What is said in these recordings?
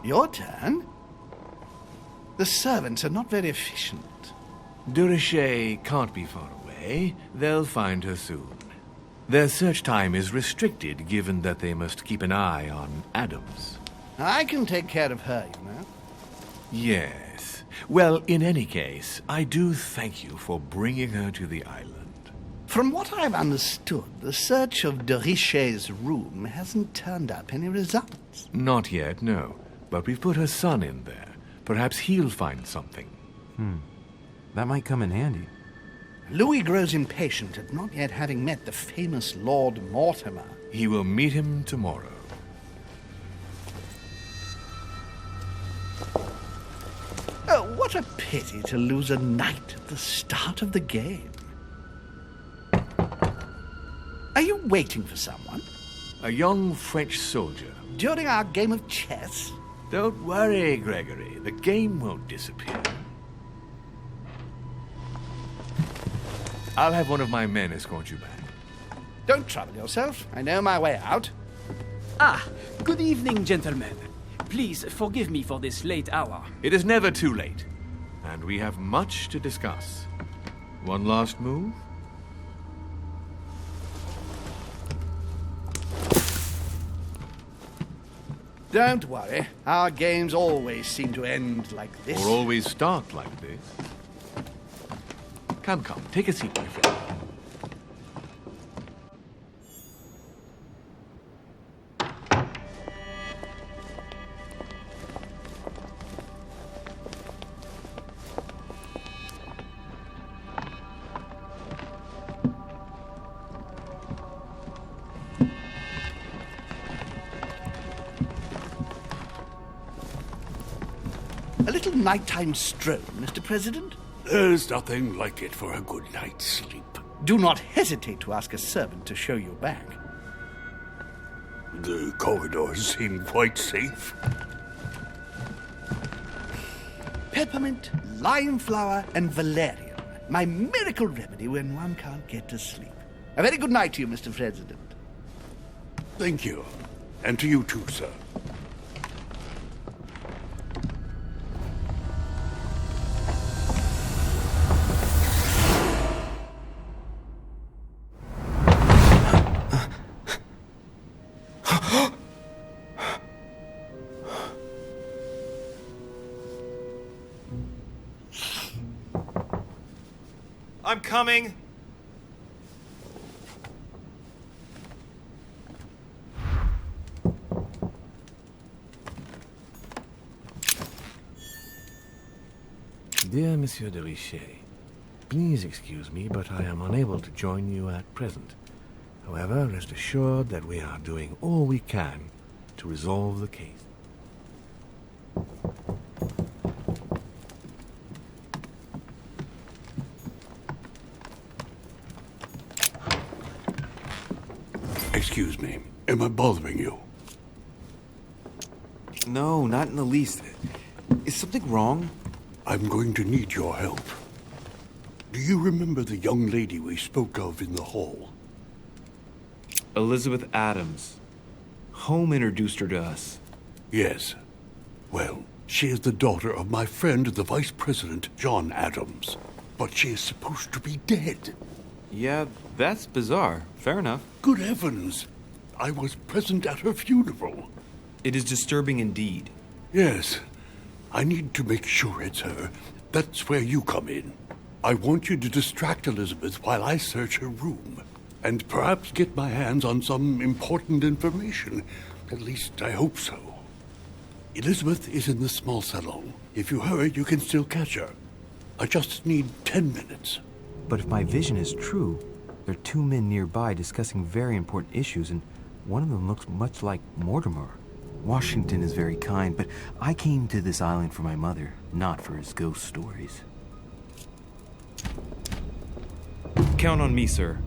Your turn? The servants are not very efficient. De Richet can't be far away. They'll find her soon. Their search time is restricted, given that they must keep an eye on Adams. I can take care of her, you know. Yes. Well, in any case, I do thank you for bringing her to the island. From what I've understood, the search of de Richet's room hasn't turned up any results. Not yet, no. But we've put her son in there. Perhaps he'll find something. That might come in handy. Louis grows impatient at not yet having met the famous Lord Mortimer. He will meet him tomorrow. Oh, what a pity to lose a knight at the start of the game. Are you waiting for someone? A young French soldier. During our game of chess? Don't worry, Gregory. The game won't disappear. I'll have one of my men escort you back. Don't trouble yourself. I know my way out. Ah, good evening, gentlemen. Please forgive me for this late hour. It is never too late, and we have much to discuss. One last move? Don't worry. Our games always seem to end like this. Or always start like this. Come, take a seat, my friend. A little nighttime stroll, Mr. President? There's nothing like it for a good night's sleep. Do not hesitate to ask a servant to show you back. The corridors seem quite safe. Peppermint, lime flower, and valerian. My miracle remedy when one can't get to sleep. A very good night to you, Mr. President. Thank you. And to you too, sir. I'm coming. Dear Monsieur de Richet, please excuse me, but I am unable to join you at present. However, rest assured that we are doing all we can to resolve the case. Excuse me. Am I bothering you? No, not in the least. Is something wrong? I'm going to need your help. Do you remember the young lady we spoke of in the hall? Elizabeth Adams. Home introduced her to us. Yes. Well, she is the daughter of my friend, the Vice President, John Adams. But she is supposed to be dead. Yeah, that's bizarre. Fair enough. Good heavens! I was present at her funeral. It is disturbing indeed. Yes. I need to make sure it's her. That's where you come in. I want you to distract Elizabeth while I search her room. And perhaps get my hands on some important information. At least, I hope so. Elizabeth is in the small salon. If you hurry, you can still catch her. I just need 10 minutes. But if my vision is true, there are two men nearby discussing very important issues, and one of them looks much like Mortimer. Washington is very kind, but I came to this island for my mother, not for his ghost stories. Count on me, sir.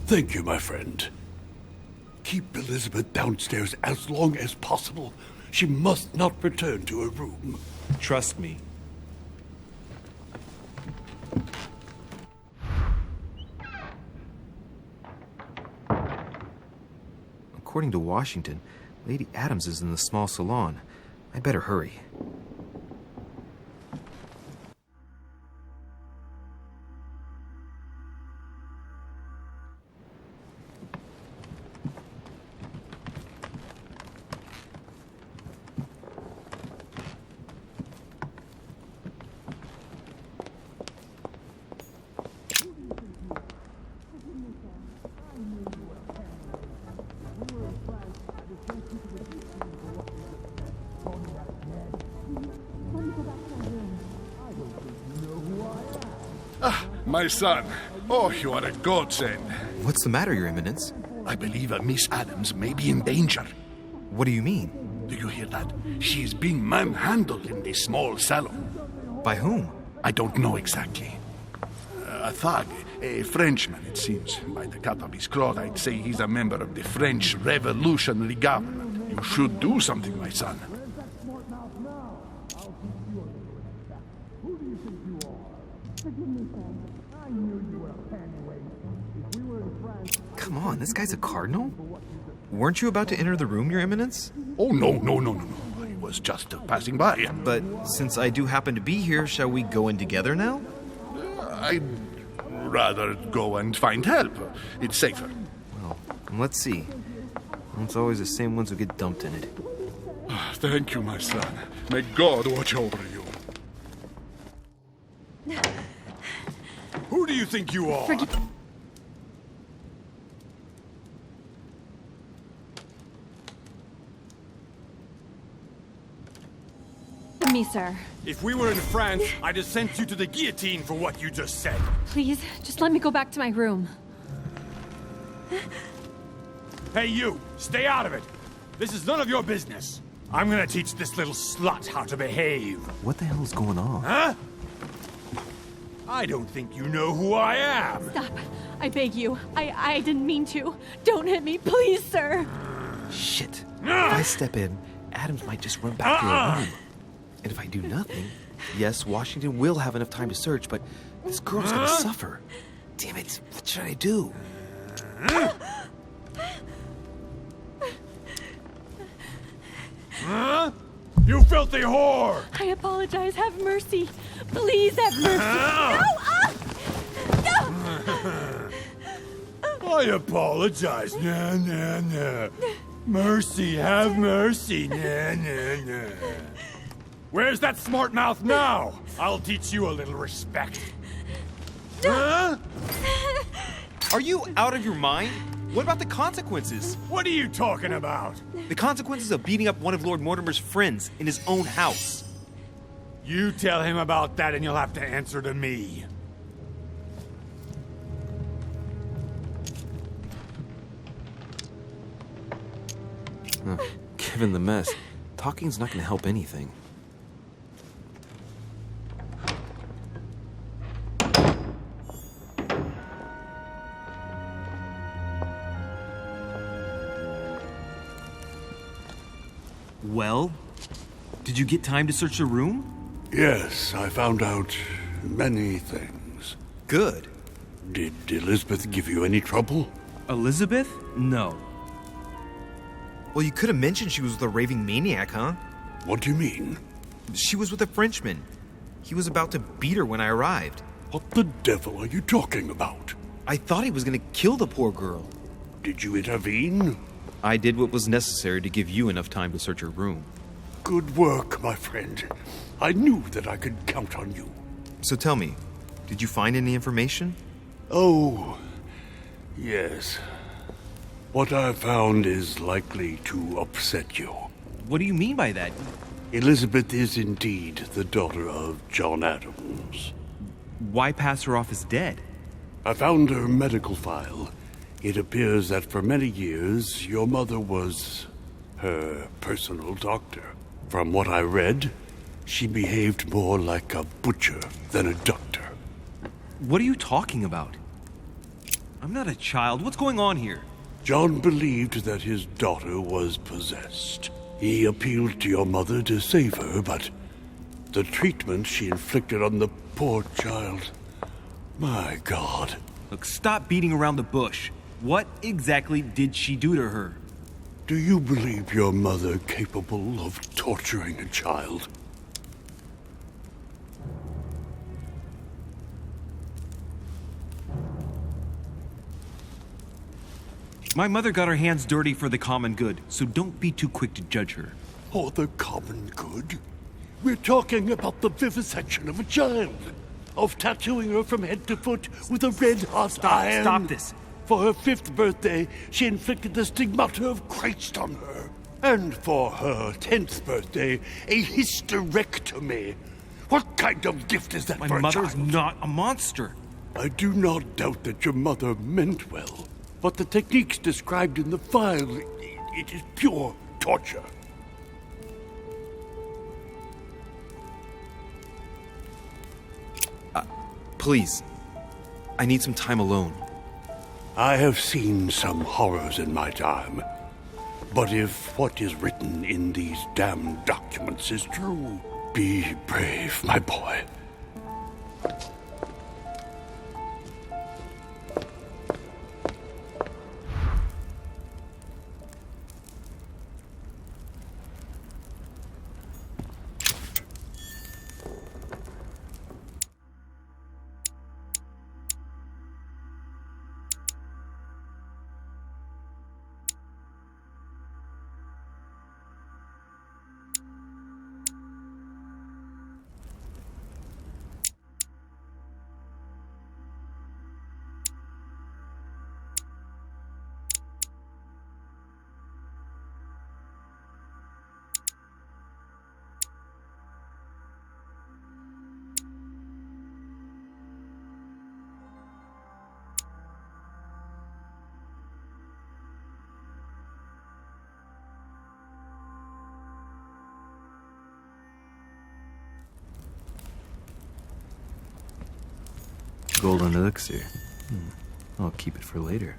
Thank you, my friend. Keep Elizabeth downstairs as long as possible. She must not return to her room. Trust me. According to Washington, Lady Adams is in the small salon. I better hurry. My son. Oh, you are a godsend. What's the matter, Your Eminence? I believe a Miss Adams may be in danger. What do you mean? Do you hear that? She is being manhandled in this small salon. By whom? I don't know exactly. A thug, a Frenchman, it seems. By the cut of his cloth, I'd say he's a member of the French Revolutionary Government. You should do something, my son. Come on, this guy's a cardinal? Weren't you about to enter the room, Your Eminence? Oh, no. I was just passing by. But since I do happen to be here, shall we go in together now? I'd rather go and find help. It's safer. Well, let's see. It's always the same ones who get dumped in it. Thank you, my son. May God watch over you. Who do you think you are? Me, sir. If we were in France, I'd have sent you to the guillotine for what you just said. Please, just let me go back to my room. Hey, you! Stay out of it! This is none of your business. I'm gonna teach this little slut how to behave. What the hell is going on? Huh? I don't think you know who I am. Stop. I beg you. I didn't mean to. Don't hit me, please, sir. Shit. If I step in, Adams might just run back to her room. And if I do nothing, yes, Washington will have enough time to search, but this girl's gonna suffer. Damn it, what should I do? Huh? You filthy whore! I apologize. Have mercy. Please have mercy. No! I apologize. Nah. Mercy, have mercy. Nah. Where's that smart mouth now? I'll teach you a little respect. Huh? Are you out of your mind? What about the consequences? What are you talking about? The consequences of beating up one of Lord Mortimer's friends in his own house. You tell him about that and you'll have to answer to me. Given the mess, talking's not gonna help anything. Well, did you get time to search the room? Yes, I found out many things. Good. Did Elizabeth give you any trouble? Elizabeth? No. Well, you could have mentioned she was with a raving maniac, huh? What do you mean? She was with a Frenchman. He was about to beat her when I arrived. What the devil are you talking about? I thought he was gonna kill the poor girl. Did you intervene? I did what was necessary to give you enough time to search her room. Good work, my friend. I knew that I could count on you. So tell me, did you find any information? Oh, yes. What I found is likely to upset you. What do you mean by that? Elizabeth is indeed the daughter of John Adams. Why pass her off as dead? I found her medical file. It appears that for many years, your mother was her personal doctor. From what I read, she behaved more like a butcher than a doctor. What are you talking about? I'm not a child. What's going on here? John believed that his daughter was possessed. He appealed to your mother to save her, but the treatment she inflicted on the poor child... My God. Look, stop beating around the bush. What exactly did she do to her? Do you believe your mother capable of torturing a child? My mother got her hands dirty for the common good, so don't be too quick to judge her. For the common good? We're talking about the vivisection of a child. Of tattooing her from head to foot with a red-hot iron. Stop this. For her 5th birthday, she inflicted the stigmata of Christ on her. And for her 10th birthday, a hysterectomy. What kind of gift is that for a child? My mother's not a monster. I do not doubt that your mother meant well. But the techniques described in the file, it is pure torture. Please. I need some time alone. I have seen some horrors in my time. But if what is written in these damned documents is true, be brave, my boy. Golden elixir. I'll keep it for later.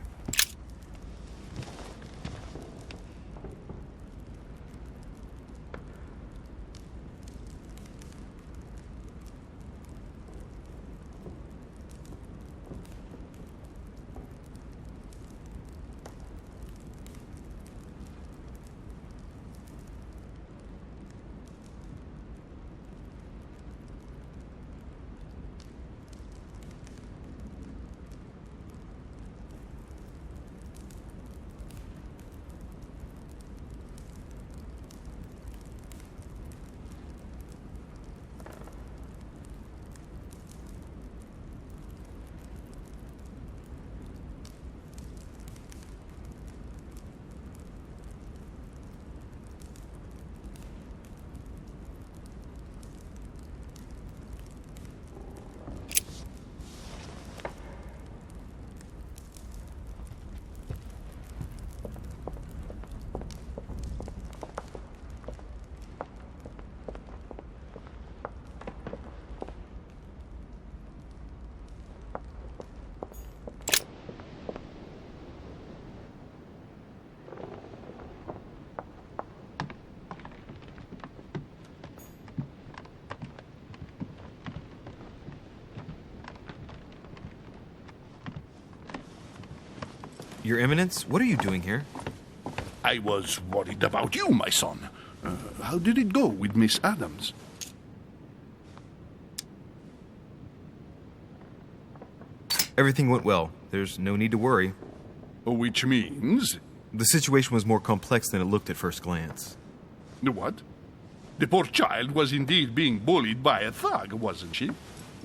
Your Eminence, what are you doing here? I was worried about you, my son. How did it go with Miss Adams? Everything went well. There's no need to worry. Which means? The situation was more complex than it looked at first glance. What? The poor child was indeed being bullied by a thug, wasn't she?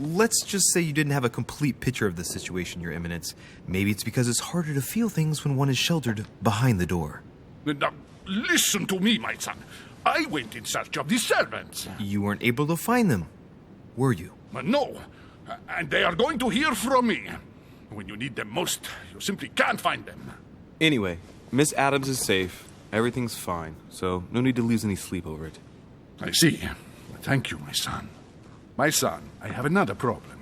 Let's just say you didn't have a complete picture of the situation, Your Eminence. Maybe it's because it's harder to feel things when one is sheltered behind the door. Now, listen to me, my son. I went in search of the servants. You weren't able to find them, were you? No, and they are going to hear from me. When you need them most, you simply can't find them. Anyway, Miss Adams is safe. Everything's fine, so no need to lose any sleep over it. I see. Thank you, my son. My son, I have another problem.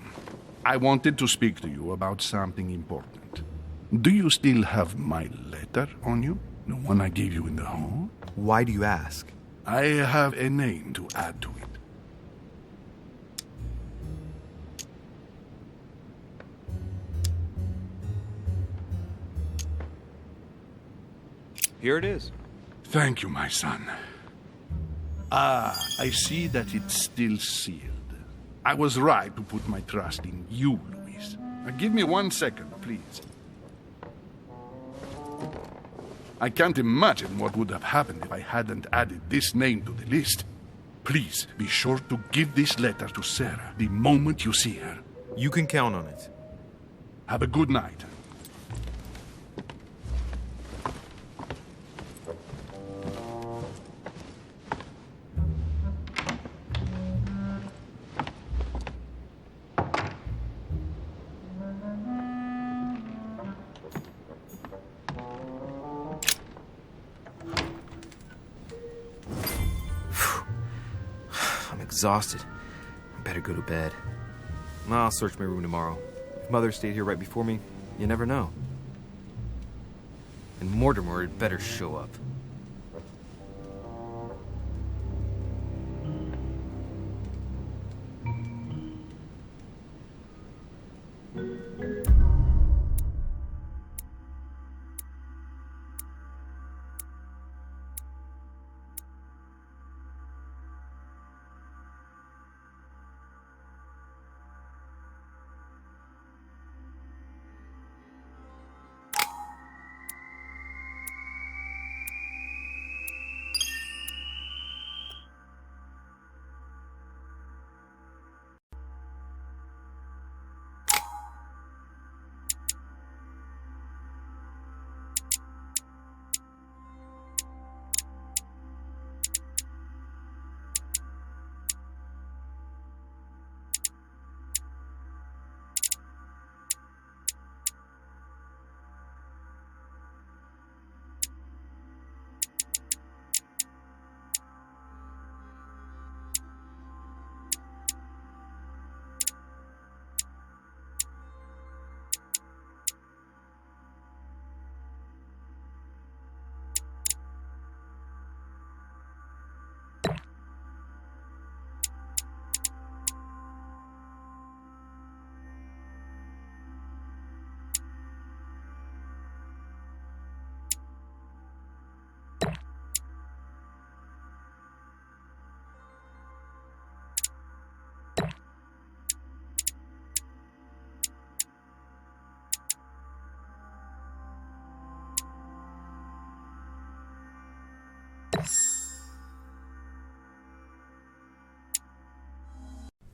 I wanted to speak to you about something important. Do you still have my letter on you? The one I gave you in the hall? Why do you ask? I have a name to add to it. Here it is. Thank you, my son. Ah, I see that it's still sealed. I was right to put my trust in you, Louis. Give me 1 second, please. I can't imagine what would have happened if I hadn't added this name to the list. Please be sure to give this letter to Sarah the moment you see her. You can count on it. Have a good night. I'm exhausted. I better go to bed. I'll search my room tomorrow. If Mother stayed here right before me, you never know. And Mortimer had better show up.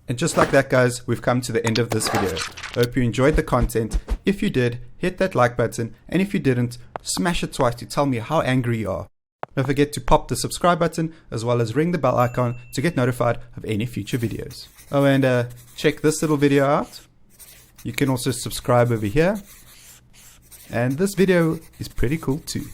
And just like that, guys, we've come to the end of this video. I hope you enjoyed the content. If you did, hit that like button, and if you didn't, smash it twice to tell me how angry you are. Don't forget to pop the subscribe button as well as ring the bell icon to get notified of any future videos. Oh, and check this little video out. You can also subscribe over here. And this video is pretty cool too.